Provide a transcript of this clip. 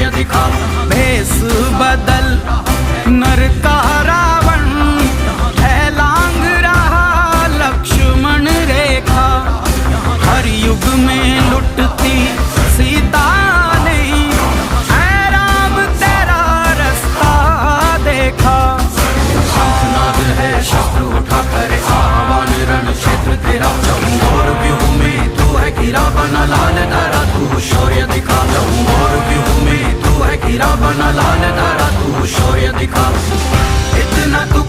शौर्य दिखा। भेष बदल नर का रावण है लांग रहा लक्ष्मण रेखा। हर युग में लुटती सीता नहीं, ऐ राम तेरा रास्ता देखा। शंखनाद है शस्त्र उठा करे आह्वान रण क्षेत्र तेरा। और व्यूह में तू है घिरा बना लाल धारा तू शौर्य दिखा। और व्यूह में तू है घिरा बना लाल धारा तू शौर्य दिखा। इतना तू